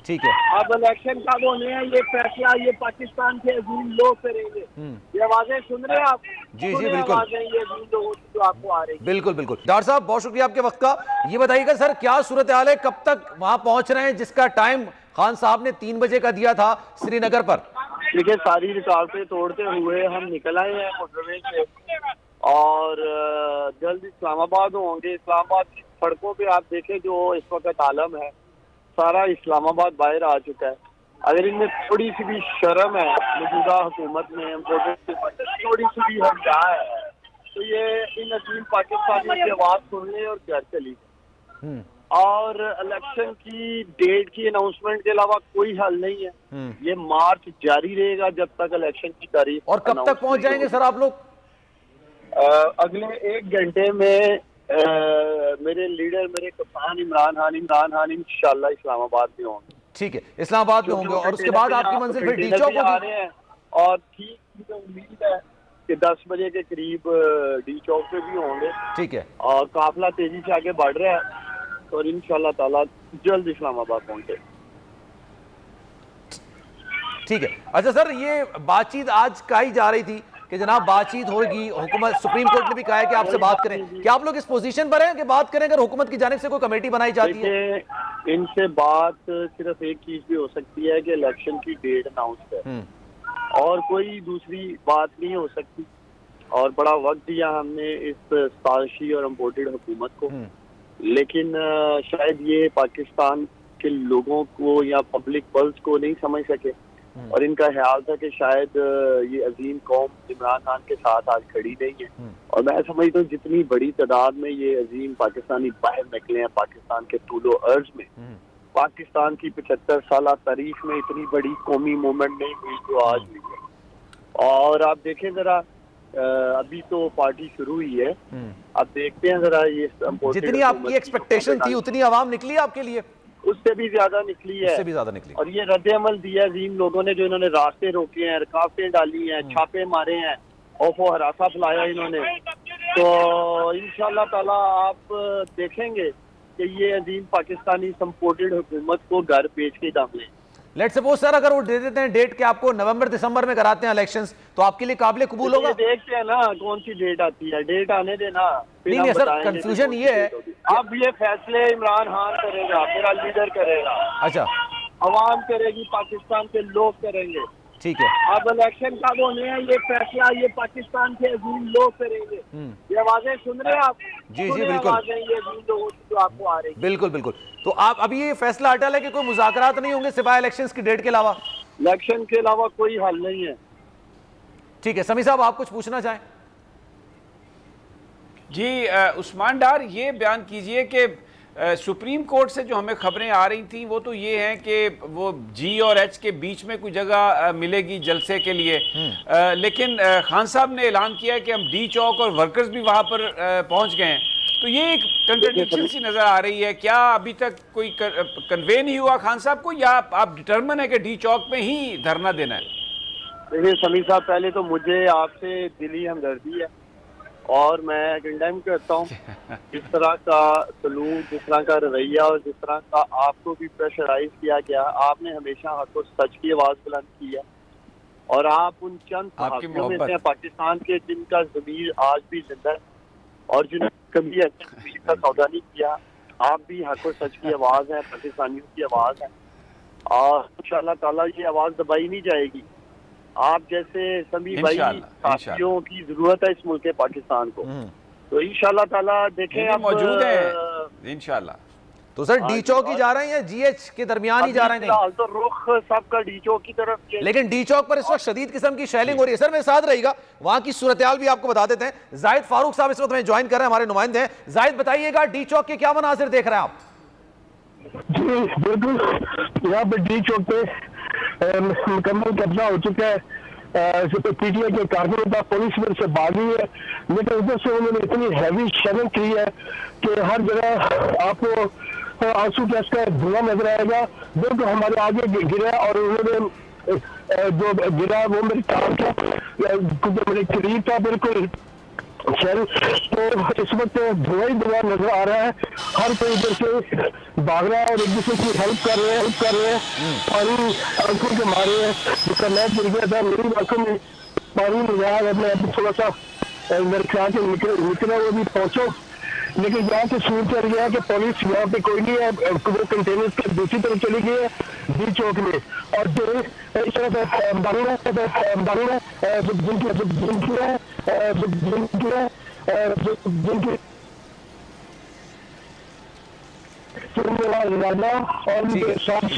ठीक है। अब इलेक्शन कब होने हैं ये फैसला ये पाकिस्तान के अजीम लोग करेंगे। ये आवाजें सुन रहे हैं आप? जी जी सुने बिल्कुल आवाजें ये अजीम लोगों की जो आपको आ रही है। बिल्कुल बिल्कुल। डॉक्टर साहब बहुत शुक्रिया आपके वक्त का। ये बताइएगा सर क्या सूरत हाल है, कब तक वहां पहुंच रहे हैं जिसका टाइम खान साहब ने 3 बजे का दिया था श्रीनगर पर? देखिए सारी रुकावटें तोड़ते हुए हम निकल आए हैं मोटरवे से और जल्द इस्लामाबाद होंगे। इस्लामाबाद की सड़कों पे आप देखें जो इस वक्त आलम है, सारा इस्लामाबाद बाहर आ चुका है। अगर इनमें थोड़ी सी भी शर्म है मौजूदा हुकूमत में, थोड़ी सी भी हया है, तो ये इन अजीम पाकिस्तानियों की आवाज सुन ले और घर चली जाए। और इलेक्शन की डेट की अनाउंसमेंट के अलावा कोई हल नहीं है। ये मार्च जारी रहेगा जब तक इलेक्शन की तारीख। और कब तक पहुंच जाएंगे सर आप लोग? अगले 1 घंटे में मेरे लीडर मेरे कप्तान इमरान खान इंशाल्लाह इस्लामाबाद में होंगे। ठीक है, इस्लामाबाद में होंगे और उसके बाद आपकी मंजिल फिर डी चौक आ होगी? रहे हैं और ठीक मुझे उम्मीद है कि 10 बजे के करीब डी चौक पे भी होंगे। ठीक है और काफिला तेजी से आगे बढ़ रहा है और इंशाल्लाह ताला जल्द इस्लामाबाद पहुंचे। ठीक है। अच्छा सर ये बातचीत आज कही जा रही थी कि जनाब बातचीत होगी, हुकूमत सुप्रीम कोर्ट ने भी कहा है कि आपसे बात करें, क्या आप लोग इस पोजीशन पर हैं कि बात करें अगर हुकूमत की जानिब से कोई कमेटी बनाई जाती है? इनसे बात सिर्फ एक चीज भी हो सकती है कि इलेक्शन की डेट अनाउंस करें और कोई दूसरी बात नहीं हो सकती। और बड़ा वक्त दिया हमने इस साजिशी और इम्पोर्टेड हुकूमत को, लेकिन शायद ये पाकिस्तान के लोगों को या पब्लिक पल्स को नहीं समझ सके और इनका ख्याल था कि शायद ये अजीम कौम इमरान खान के साथ आज खड़ी नहीं है। और मैं समझता हूँ जितनी बड़ी तादाद में ये अजीम पाकिस्तानी बाहर निकले हैं पाकिस्तान के तूलो अर्ज में, पाकिस्तान की 75 साल तारीख में इतनी बड़ी कौमी मूवमेंट नहीं हुई जो आज हुई है। और आप देखें जरा अभी तो पार्टी शुरू हुई है, अब देखते हैं जरा ये जितनी आपकी एक्सपेक्टेशन थी उतनी आवाम निकली आपके लिए? उससे भी ज्यादा निकली है, उससे भी ज्यादा निकली। और ये रद्द अमल दिया अजीम लोगों ने, जो इन्होंने रास्ते रोके हैं, रुकावटें डाली हैं, छापे मारे हैं, खौफो हरासा फैलाया इन्होंने। तो इंशाल्लाह ताला आप देखेंगे कि ये अजीम पाकिस्तानी सपोर्टेड हुकूमत को घर बेच के दाम लें। लेट्स सपोज सर अगर वो दे देते हैं डेट कि आपको नवंबर दिसंबर में कराते हैं इलेक्शंस, तो आपके लिए काबिल कबूल होगा? देखते हैं ना कौन सी डेट आती है, डेट आने देना। नहीं सर कंफ्यूजन ये है, अब ये फैसले इमरान खान करेगा, मेरा लीडर करेगा। अच्छा अवाम करेगी, पाकिस्तान के लोग करेंगे। ठीक है। अब इलेक्शन कब होने हैं ये फैसला ये पाकिस्तान के अजीम लोग करेंगे। ये आवाजें सुन रहे हैं आप? जी जी बिल्कुल। आवाजें ये अजीम लोगों की जो आपको आ रही है। बिल्कुल बिल्कुल। तो आप अभी ये फैसला अटल है कि कोई मुज़ाकरात नहीं होंगे सिवाय इलेक्शंस की डेट के अलावा? इलेक्शन के अलावा कोई हल नहीं है। ठीक है, समी साहब आप कुछ पूछना चाहें? जी उस्मान डार ये बयान कीजिए कि सुप्रीम कोर्ट से जो हमें खबरें आ रही थी वो तो ये हैं कि वो जी और एच के बीच में कोई जगह मिलेगी जलसे के लिए, लेकिन खान साहब ने ऐलान किया है कि हम डी चौक और वर्कर्स भी वहाँ पर पहुँच गए हैं। तो ये एक कंट्रडिक्शन सी नज़र आ रही है। क्या अभी तक कोई कन्वे नहीं हुआ खान साहब को, या आप डिटर्मन है कि डी चौक में ही धरना देना है? देखिए समीर साहब, पहले तो मुझे आपसे दिली हमदर्दी है और मैं कंडेम करता हूँ जिस तरह का सलूक, जिस तरह का रवैया और जिस तरह का आपको भी प्रेशराइज किया गया। आपने हमेशा हक और सच की आवाज़ बुलंद की है और आप उन चंद सहाफ़ियों में से पाकिस्तान के जिनका ज़मीर आज भी जिंदा है और जिन्होंने कभी ऐसे ज़मीर का सौदा नहीं किया। आप भी हक और सच की आवाज़ है, पाकिस्तानियों की आवाज़ है और इंशाअल्लाह ताला ये आवाज़ दबाई नहीं जाएगी। आप जैसे सभी भाई साथियों की जरूरत है इस मुल्क पाकिस्तान को, तो इंशाल्लाह ताला देखें आप मौजूद है इंशाल्लाह। तो सर डी चौक ही जा रहे हैं या जीएच के दरमियान ही जा रहे हैं? तो रुख सबका डी चौक की तरफ, लेकिन डी चौक पर इस वक्त शदीद किस्म की शेलिंग हो रही है। सर मेरे साथ रहिएगा, वहां की सूरत-ए-हाल भी आपको बता देते हैं। जाहिद फारूक साहब इस वक्त हमें ज्वाइन कर रहे हैं, हमारे नुमाइंदे हैं। जाहिद बताइएगा डी चौक के क्या मनाजिर देख रहे हैं आप? जी बिल्कुल, यहाँ पे डी चौक पे मुकम्मल कब्जा हो चुका है। पीटीआई के कारकुन पुलिस में से भागी है, लेकिन उधर से उन्होंने इतनी हैवी शेलिंग की है कि हर जगह आपको आंसू गैस का धुआं नजर आएगा। बिल्कुल हमारे आगे गिरा और उन्होंने जो गिरा वो मेरे काम था, मेरे करीब था बिल्कुल, शेल, तो इस वक्त धुआं ही धुआं नजर आ रहा है। हर कोई इधर से भाग रहा है और एक दूसरे की हेल्प कर रहे हैं। पानी आंखों के मारे है, जिसका मैच गिर गया था, मेरी आंखों में पानी मिल रहा है। मैं अभी थोड़ा सा मेरे ख्याल से निकला वो भी पहुंचो, लेकिन यहाँ से सूर चल गया कि पुलिस यहाँ पे कोई नहीं है। वो कंटेनर के दूसरी तरफ चली गई है डी चौक में, और जो इस तरह से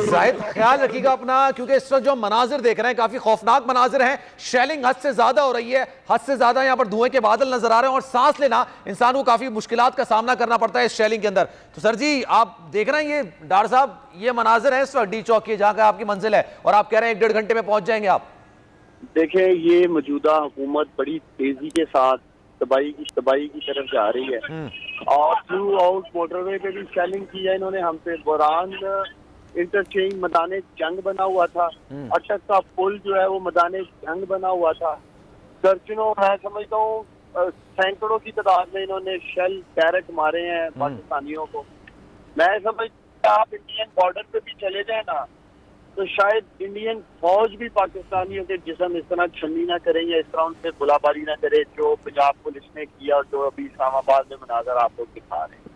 जाहिद ख्याल रखिएगा अपना, क्योंकि इस वक्त जो मनाजिर देख रहे हैं काफी खौफनाक मनाजिर हैं। शेलिंग हद से ज्यादा हो रही है, हद से ज्यादा यहाँ पर धुएं के बादल नजर आ रहे हैं और सांस लेना इंसान को काफी मुश्किलात का सामना करना पड़ता है इस शेलिंग के अंदर। तो सर जी आप देख रहे हैं ये डार साहब, ये मनाजिर है इस वक्त डी चौक के, जहाँ का आपकी मंजिल है, और आप कह रहे हैं 1-1.5 घंटे में पहुंच जाएंगे आप। देखें, ये मौजूदा हुकूमत बड़ी तेजी के साथ तबाही की तरफ जा रही है, और थ्रू आउट मोटरवे पे भी शेलिंग की है इन्होंने। हम पे बुरान इंटरचेंज मैदान जंग बना हुआ था, अटक का पुल जो है वो मैदान जंग बना हुआ था। दर्जनों, मैं समझता हूँ सैकड़ों की तादाद में इन्होंने शेल डायरेक्ट मारे हैं पाकिस्तानियों को। मैं समझता आप इंडियन बॉर्डर पे भी चले जाए ना, तो शायद इंडियन फौज भी पाकिस्तानियों के जिस्म इस तरह छन्नी ना करे या इस तरह उनसे गोलाबारी ना करे जो पंजाब पुलिस ने किया और जो अभी इस्लामाबाद में मनाजर आप लोग दिखा रहे हैं।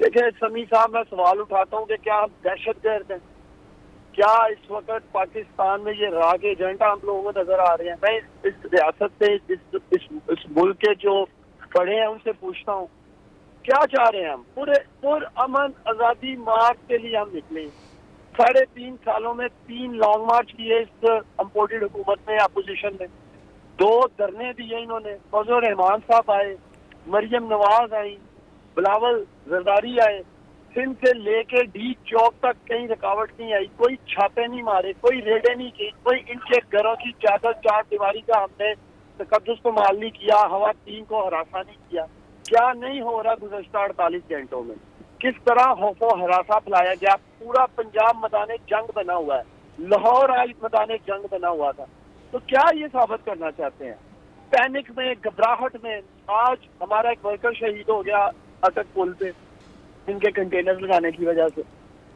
देखिए समी साहब, मैं सवाल उठाता हूँ कि क्या हम दहशतगर्द हैं? क्या इस वक्त पाकिस्तान में ये राह के एजेंट हम लोगों को नजर आ रहे हैं? मैं इस रियासत से, इस मुल्क के जो बड़े हैं उनसे पूछता हूँ, क्या चाह रहे हैं हम? पूरे अमन आजादी मार्च के लिए हम निकले। 3.5 सालों में 3 लॉन्ग मार्च किए इस इम्पोर्टेड हुकूमत ने, अपोजिशन ने 2 धरने दिए इन्होंने। फजल रहमान साहब आए, मरियम नवाज आई, बिलावल जरदारी आए, सिंध से लेके डी चौक तक कहीं रुकावट नहीं आई, कोई छापे नहीं मारे, कोई रेडे नहीं की, कोई इनके घरों की चादर 4 दीवारी का हमने तकद्दुस को माल नहीं किया, खवातीन को हरासा नहीं किया। क्या नहीं हो रहा गुज़श्ता 48 घंटों में? किस तरह खौफो हरासा फैलाया गया? पूरा पंजाब मैदान जंग बना हुआ है, लाहौर आज मैदान जंग बना हुआ था। तो क्या ये साबित करना चाहते हैं? पैनिक में, घबराहट में आज हमारा एक वर्कर शहीद हो गया अटक पुल पे इनके कंटेनर लगाने की वजह से।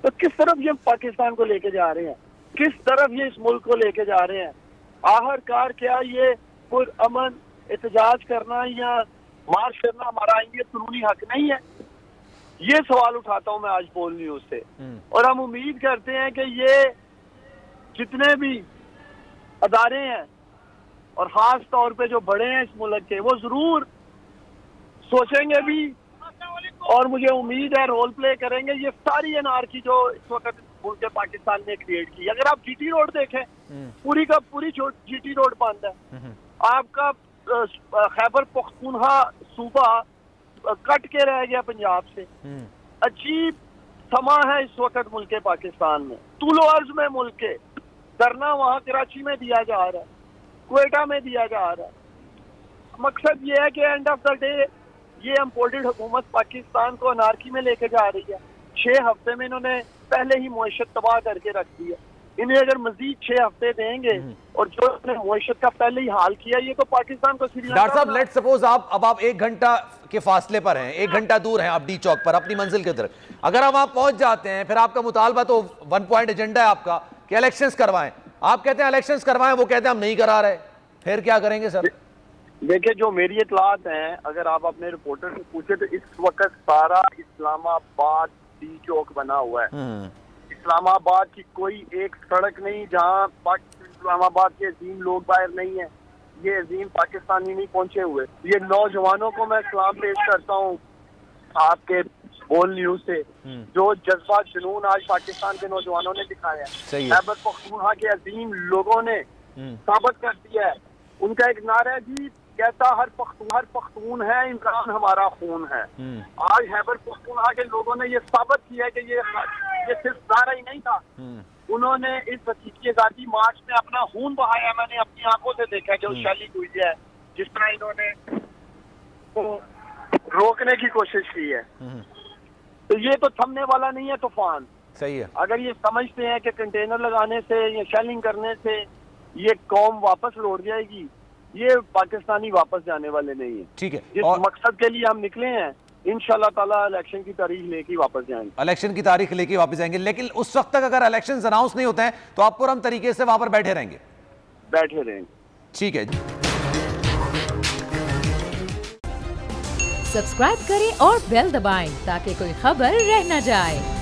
तो किस तरफ ये पाकिस्तान को लेके जा रहे हैं? किस तरफ ये इस मुल्क को लेके जा रहे हैं? आखिरकार क्या ये पुरअमन एहतजाज करना या मार्च करना हमारा ये कानूनी हक नहीं है? ये सवाल उठाता हूं मैं आज बोल न्यूज से, और हम उम्मीद करते हैं कि ये जितने भी अदारे हैं और खास तौर पे जो बड़े हैं इस मुल्क के, वो जरूर सोचेंगे भी और मुझे उम्मीद है रोल प्ले करेंगे। ये सारी एनआरकी जो इस वक्त मुल्क पाकिस्तान ने क्रिएट की, अगर आप जीटी रोड देखें, पूरी का पूरी जीटी रोड बंद है। आपका खैबर पख्तूनख्वा सूबा कट के रह गया पंजाब से। अजीब समा है इस वक्त मुल्क पाकिस्तान में, तूलो अर्ज में मुल्क के। धरना वहां कराची में दिया जा रहा है, क्वेटा में दिया जा रहा है। मकसद ये है कि एंड ऑफ द डे ये इम्पोर्टेड हुकूमत पाकिस्तान को अनारकी में लेके जा रही है। 6 हफ्ते में इन्होंने पहले ही मुआशत तबाह करके रख दिया। इन्हें अगर मजीद 6 हफ्ते देंगे और जो मुआशत का पहले ही हाल किया, ये तो पाकिस्तान को डॉक्टर साहब लेट सपोज आप 1 घंटा के फासले पर हैं, 1 घंटा दूर हैं आप डी चौक पर अपनी मंजिल की तरफ। अगर हम वहां पहुंच जाते हैं, फिर आपका मुतालबा तो 1 पॉइंट एजेंडा है आपका कि इलेक्शंस करवाएं। आप कहते हैं इलेक्शंस करवाएं, वो कहते हैं हम नहीं करा रहे, फिर क्या करेंगे सर? देखिए, जो मेरी इतलात हैं, अगर आप अपने रिपोर्टर से पूछे तो इस वक्त सारा इस्लामाबाद डी चौक बना हुआ है। इस्लामाबाद की कोई एक सड़क नहीं जहाँ इस्लामाबाद के अजीम लोग बाहर नहीं है। ये अजीम पाकिस्तानी नहीं पहुंचे हुए। ये नौजवानों को मैं सलाम पेश करता हूँ आपके बोल न्यूज से, जो जज्बा जुनून आज पाकिस्तान के नौजवानों ने दिखाया है। खैबर पख्तूनख्वा के अजीम लोगों ने साबित कर दिया है। उनका एक नारा है जी, कहता हर पख्तून है, इमरान हमारा खून है। आज खैबर पख्तूनख्वा के लोगों ने ये साबित किया है कि ये सिर्फ नारा ही नहीं था, उन्होंने इस हकीकी आजादी मार्च में अपना खून बहाया। मैंने अपनी आंखों से देखा जो शैली हुई है, जिस तरह इन्होंने तो रोकने की कोशिश की है। तो ये तो थमने वाला नहीं है तूफान। सही है। अगर ये समझते हैं कि कंटेनर लगाने से या शेलिंग करने से ये कौम वापस लौट जाएगी, ये पाकिस्तानी वापस जाने वाले नहीं है। ठीक है, जिस और मकसद के लिए हम निकले हैं, इंशाल्लाह ताला इलेक्शन की तारीख लेके वापस जाएंगे। इलेक्शन की तारीख लेके वापस जाएंगे, लेकिन उस वक्त तक अगर इलेक्शन अनाउंस नहीं होते हैं तो आप पूर्ण तरीके से वहां पर बैठे रहेंगे? बैठे रहेंगे। ठीक है। सब्सक्राइब करें और बेल दबाएं ताकि कोई खबर रह न जाए।